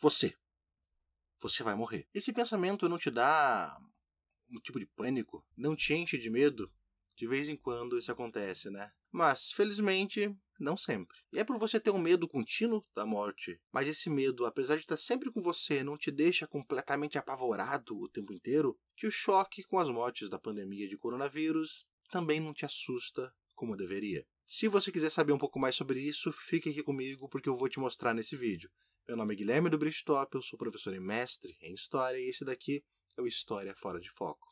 Você vai morrer. Esse pensamento não te dá um tipo de pânico? Não te enche de medo? De vez em quando isso acontece, né? Mas, felizmente, não sempre. E é por você ter um medo contínuo da morte, mas esse medo, apesar de estar sempre com você, não te deixa completamente apavorado o tempo inteiro, que o choque com as mortes da pandemia de coronavírus também não te assusta como deveria. Se você quiser saber um pouco mais sobre isso, fique aqui comigo porque eu vou te mostrar nesse vídeo. Meu nome é Guilherme do Bridgetop, eu sou professor e mestre em História e esse daqui é o História Fora de Foco.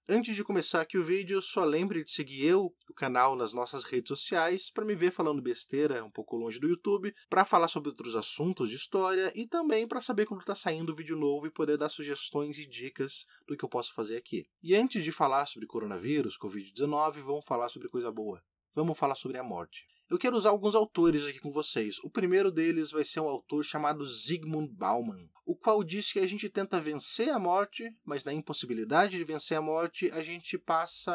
Antes de começar aqui o vídeo, só lembre de seguir o canal nas nossas redes sociais para me ver falando besteira um pouco longe do YouTube, para falar sobre outros assuntos de história e também para saber quando está saindo vídeo novo e poder dar sugestões e dicas do que eu posso fazer aqui. E antes de falar sobre coronavírus, Covid-19, vamos falar sobre coisa boa. Vamos falar sobre a morte. Eu quero usar alguns autores aqui com vocês. O primeiro deles vai ser um autor chamado Zygmunt Bauman, o qual diz que a gente tenta vencer a morte, mas na impossibilidade de vencer a morte, a gente passa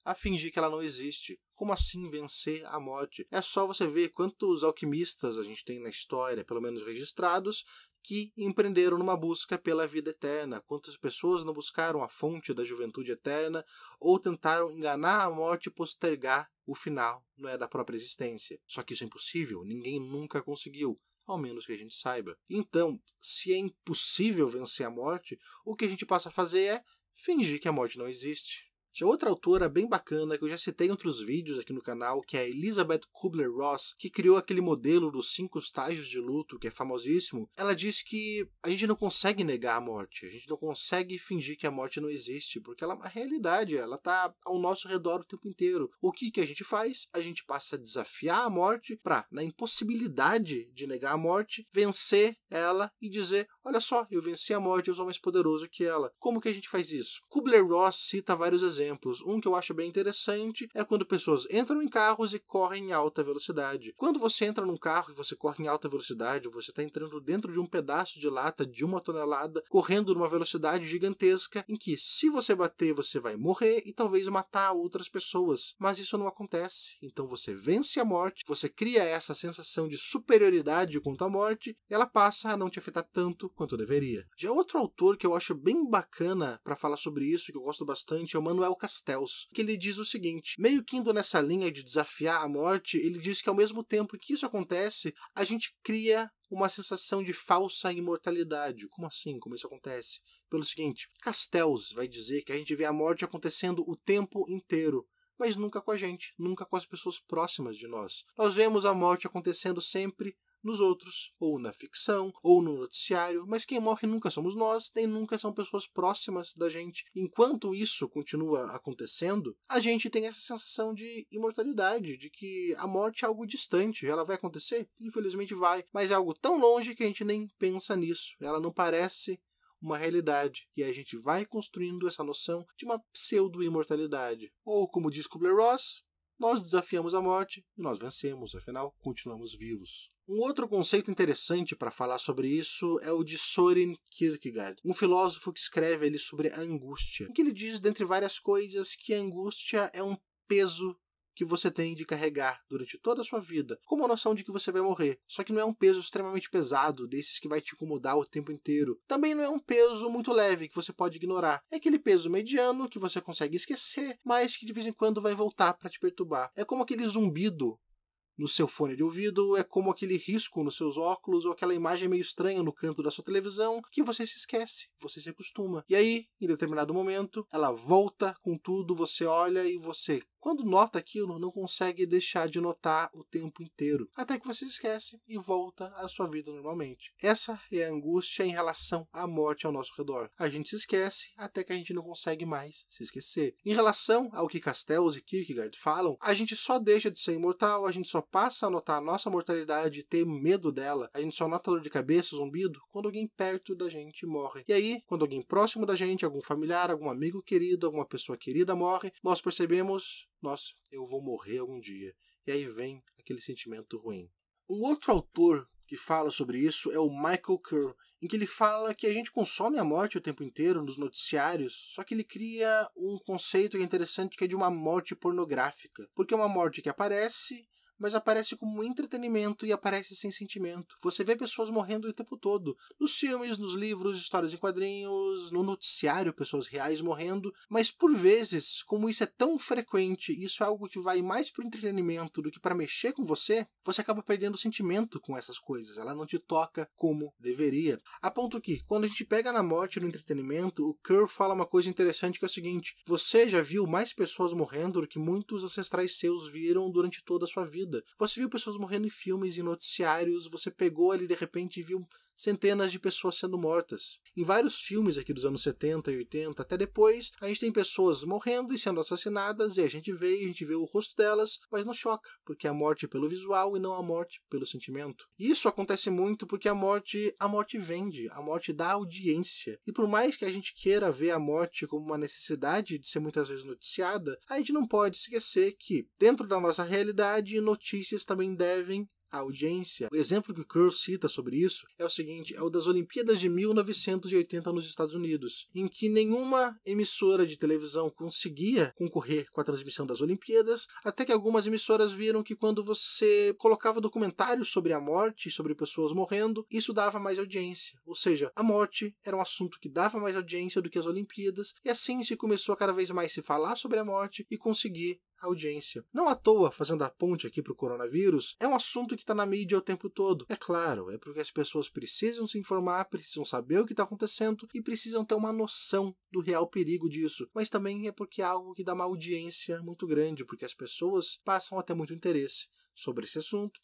a fingir que ela não existe. Como assim vencer a morte? É só você ver quantos alquimistas a gente tem na história, pelo menos registrados, que empreenderam numa busca pela vida eterna. Quantas pessoas não buscaram a fonte da juventude eterna ou tentaram enganar a morte e postergar o final, não é, da própria existência. Só que isso é impossível, ninguém nunca conseguiu, ao menos que a gente saiba. Então, se é impossível vencer a morte, o que a gente passa a fazer é fingir que a morte não existe. Já outra autora bem bacana, que eu já citei em outros vídeos aqui no canal, que é a Elizabeth Kubler-Ross, que criou aquele modelo dos 5 estágios de luto, que é famosíssimo. Ela diz que a gente não consegue negar a morte, a gente não consegue fingir que a morte não existe, porque ela é uma realidade, ela está ao nosso redor o tempo inteiro. O que a gente faz? A gente passa a desafiar a morte para, na impossibilidade de negar a morte, vencer ela e dizer, olha só, eu venci a morte, eu sou mais poderoso que ela. Como que a gente faz isso? Kubler-Ross cita vários exemplos. Um que eu acho bem interessante é quando pessoas entram em carros e correm em alta velocidade. Quando você entra num carro e você corre em alta velocidade, você está entrando dentro de um pedaço de lata de 1 tonelada, correndo numa velocidade gigantesca, em que se você bater, você vai morrer e talvez matar outras pessoas. Mas isso não acontece. Então você vence a morte, você cria essa sensação de superioridade contra a morte, e ela passa a não te afetar tanto quanto deveria. Já outro autor que eu acho bem bacana para falar sobre isso, que eu gosto bastante, é o Manuel Castells, que ele diz o seguinte, meio que indo nessa linha de desafiar a morte, ele diz que ao mesmo tempo que isso acontece, a gente cria uma sensação de falsa imortalidade. Como assim? Como isso acontece? Pelo seguinte, Castells vai dizer que a gente vê a morte acontecendo o tempo inteiro, mas nunca com a gente, nunca com as pessoas próximas de nós. Nós vemos a morte acontecendo sempre nos outros, ou na ficção, ou no noticiário, mas quem morre nunca somos nós, nem nunca são pessoas próximas da gente. Enquanto isso continua acontecendo, a gente tem essa sensação de imortalidade, de que a morte é algo distante. Ela vai acontecer? Infelizmente vai, mas é algo tão longe que a gente nem pensa nisso. Ela não parece uma realidade, e a gente vai construindo essa noção de uma pseudo-imortalidade. Ou, como diz Kubler-Ross, nós desafiamos a morte e nós vencemos, afinal, continuamos vivos. Um outro conceito interessante para falar sobre isso é o de Søren Kierkegaard, um filósofo que escreve ali sobre a angústia, em que ele diz, dentre várias coisas, que a angústia é um peso que você tem de carregar durante toda a sua vida, como a noção de que você vai morrer. Só que não é um peso extremamente pesado, desses que vai te incomodar o tempo inteiro. Também não é um peso muito leve, que você pode ignorar. É aquele peso mediano que você consegue esquecer, mas que de vez em quando vai voltar para te perturbar. É como aquele zumbido no seu fone de ouvido, é como aquele risco nos seus óculos ou aquela imagem meio estranha no canto da sua televisão que você se esquece, você se acostuma. E aí, em determinado momento, ela volta com tudo, você olha e você, quando nota aquilo, não consegue deixar de notar o tempo inteiro, até que você esquece e volta à sua vida normalmente. Essa é a angústia em relação à morte ao nosso redor. A gente se esquece até que a gente não consegue mais se esquecer. Em relação ao que Castells e Kierkegaard falam, a gente só deixa de ser imortal, a gente só passa a notar a nossa mortalidade e ter medo dela, a gente só nota dor de cabeça, zumbido, quando alguém perto da gente morre. E aí, quando alguém próximo da gente, algum familiar, algum amigo querido, alguma pessoa querida morre, nós percebemos, nossa, eu vou morrer algum dia. E aí vem aquele sentimento ruim. Um outro autor que fala sobre isso é o Michael Kerr, em que ele fala que a gente consome a morte o tempo inteiro nos noticiários, só que ele cria um conceito que é interessante, que é de uma morte pornográfica. Porque é uma morte que aparece, mas aparece como entretenimento e aparece sem sentimento. Você vê pessoas morrendo o tempo todo. Nos filmes, nos livros, histórias em quadrinhos, no noticiário, pessoas reais morrendo, mas por vezes, como isso é tão frequente, isso é algo que vai mais pro entretenimento do que para mexer com você acaba perdendo sentimento com essas coisas. Ela não te toca como deveria. A ponto que, quando a gente pega na morte no entretenimento, o Kerr fala uma coisa interessante que é o seguinte: você já viu mais pessoas morrendo do que muitos ancestrais seus viram durante toda a sua vida. Você viu pessoas morrendo em filmes, em noticiários, você pegou ali de repente e viu centenas de pessoas sendo mortas. Em vários filmes aqui dos anos 70 e 80, até depois, a gente tem pessoas morrendo e sendo assassinadas, e a gente vê o rosto delas, mas não choca, porque é a morte é pelo visual e não a morte pelo sentimento. E isso acontece muito porque a morte vende, a morte dá audiência. E por mais que a gente queira ver a morte como uma necessidade de ser muitas vezes noticiada, a gente não pode esquecer que, dentro da nossa realidade, notícias também devem a audiência. O exemplo que o Kerr cita sobre isso é o seguinte: é o das Olimpíadas de 1980 nos Estados Unidos, em que nenhuma emissora de televisão conseguia concorrer com a transmissão das Olimpíadas, até que algumas emissoras viram que quando você colocava documentários sobre a morte, sobre pessoas morrendo, isso dava mais audiência. Ou seja, a morte era um assunto que dava mais audiência do que as Olimpíadas, e assim se começou a cada vez mais se falar sobre a morte e conseguir audiência. Não à toa, fazendo a ponte aqui para o coronavírus, é um assunto que está na mídia o tempo todo. É claro, é porque as pessoas precisam se informar, precisam saber o que está acontecendo e precisam ter uma noção do real perigo disso. Mas também é porque é algo que dá uma audiência muito grande, porque as pessoas passam a ter muito interesse sobre esse assunto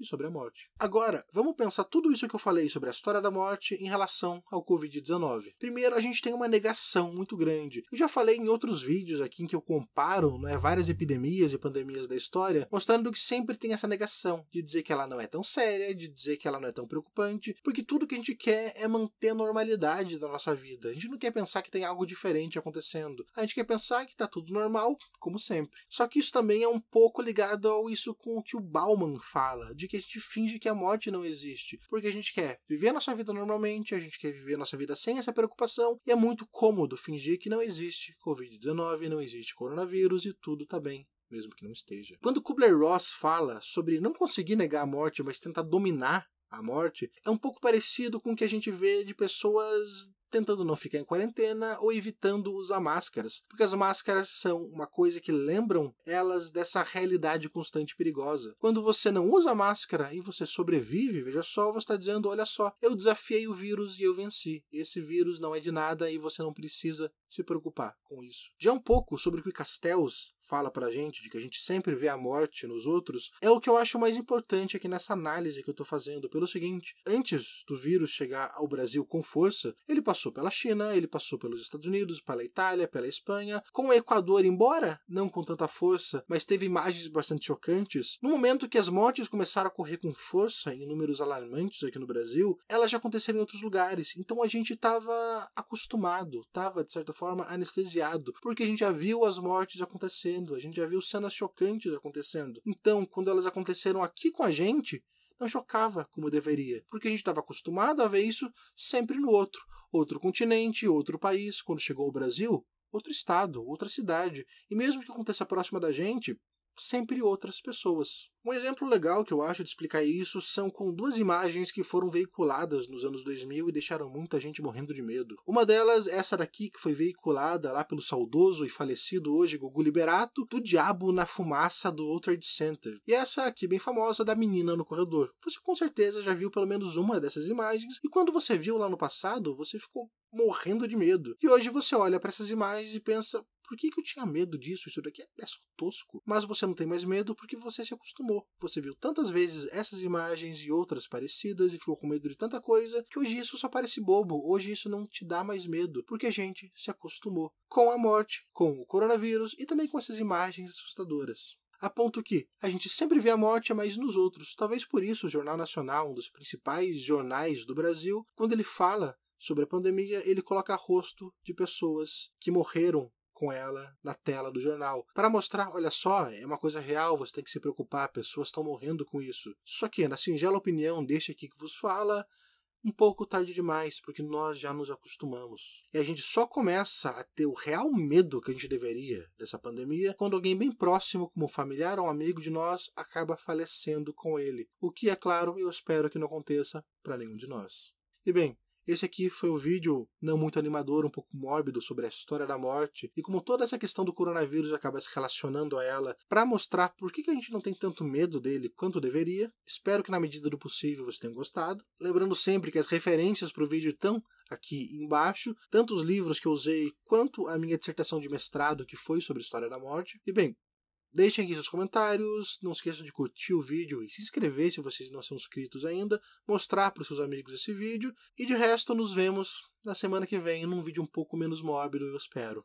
e sobre a morte. Agora, vamos pensar tudo isso que eu falei sobre a história da morte em relação ao Covid-19. Primeiro, a gente tem uma negação muito grande. Eu já falei em outros vídeos aqui em que eu comparo várias epidemias e pandemias da história, mostrando que sempre tem essa negação de dizer que ela não é tão séria, de dizer que ela não é tão preocupante, porque tudo que a gente quer é manter a normalidade da nossa vida. A gente não quer pensar que tem algo diferente acontecendo. A gente quer pensar que está tudo normal, como sempre. Só que isso também é um pouco ligado ao isso com o que o Bauman fala, de que a gente finge que a morte não existe, porque a gente quer viver a nossa vida normalmente, a gente quer viver a nossa vida sem essa preocupação, e é muito cômodo fingir que não existe Covid-19, não existe coronavírus e tudo tá bem, mesmo que não esteja. Quando Kubler-Ross fala sobre não conseguir negar a morte, mas tentar dominar a morte, é um pouco parecido com o que a gente vê de pessoas tentando não ficar em quarentena ou evitando usar máscaras, porque as máscaras são uma coisa que lembram elas dessa realidade constante e perigosa. Quando você não usa máscara e você sobrevive, veja só, você está dizendo: olha só, eu desafiei o vírus e eu venci. Esse vírus não é de nada e você não precisa se preocupar com isso. Já um pouco sobre o que Castells fala pra gente, de que a gente sempre vê a morte nos outros, é o que eu acho mais importante aqui nessa análise que eu tô fazendo, pelo seguinte: antes do vírus chegar ao Brasil com força, ele passou pela China, ele passou pelos Estados Unidos, pela Itália, pela Espanha, com o Equador, embora não com tanta força, mas teve imagens bastante chocantes. No momento que as mortes começaram a correr com força, em números alarmantes aqui no Brasil, elas já aconteceram em outros lugares, então a gente estava acostumado, estava de certa forma anestesiado, porque a gente já viu as mortes acontecendo, a gente já viu cenas chocantes acontecendo. Então, quando elas aconteceram aqui com a gente, não chocava como deveria, porque a gente estava acostumado a ver isso sempre no outro continente, outro país. Quando chegou ao Brasil, outro estado, outra cidade, e mesmo que aconteça próxima da gente, sempre outras pessoas. Um exemplo legal que eu acho de explicar isso são com duas imagens que foram veiculadas nos anos 2000 e deixaram muita gente morrendo de medo. Uma delas é essa daqui, que foi veiculada lá pelo saudoso e falecido hoje Gugu Liberato, do diabo na fumaça do World Trade Center. E essa aqui bem famosa da menina no corredor. Você com certeza já viu pelo menos uma dessas imagens, e quando você viu lá no passado, você ficou morrendo de medo. E hoje você olha para essas imagens e pensa: por que eu tinha medo disso? Isso daqui é só tosco. Mas você não tem mais medo porque você se acostumou. Você viu tantas vezes essas imagens e outras parecidas e ficou com medo de tanta coisa que hoje isso só parece bobo. Hoje isso não te dá mais medo, porque a gente se acostumou com a morte, com o coronavírus e também com essas imagens assustadoras. A ponto que a gente sempre vê a morte, mas nos outros. Talvez por isso o Jornal Nacional, um dos principais jornais do Brasil, quando ele fala sobre a pandemia, ele coloca rosto de pessoas que morreram com ela na tela do jornal, para mostrar: olha só, é uma coisa real, você tem que se preocupar, pessoas estão morrendo com isso. Só que, na singela opinião deste aqui que vos fala, um pouco tarde demais, porque nós já nos acostumamos. E a gente só começa a ter o real medo que a gente deveria dessa pandemia quando alguém bem próximo, como um familiar ou um amigo de nós, acaba falecendo com ele. O que, é claro, eu espero que não aconteça para nenhum de nós. E bem, esse aqui foi um vídeo não muito animador, um pouco mórbido sobre a história da morte e como toda essa questão do coronavírus acaba se relacionando a ela para mostrar por que a gente não tem tanto medo dele quanto deveria. Espero que na medida do possível vocês tenham gostado. Lembrando sempre que as referências para o vídeo estão aqui embaixo, tanto os livros que eu usei quanto a minha dissertação de mestrado que foi sobre história da morte. E bem, deixem aqui seus comentários, não esqueçam de curtir o vídeo e se inscrever se vocês não são inscritos ainda, mostrar para os seus amigos esse vídeo e de resto nos vemos na semana que vem num vídeo um pouco menos mórbido, eu espero.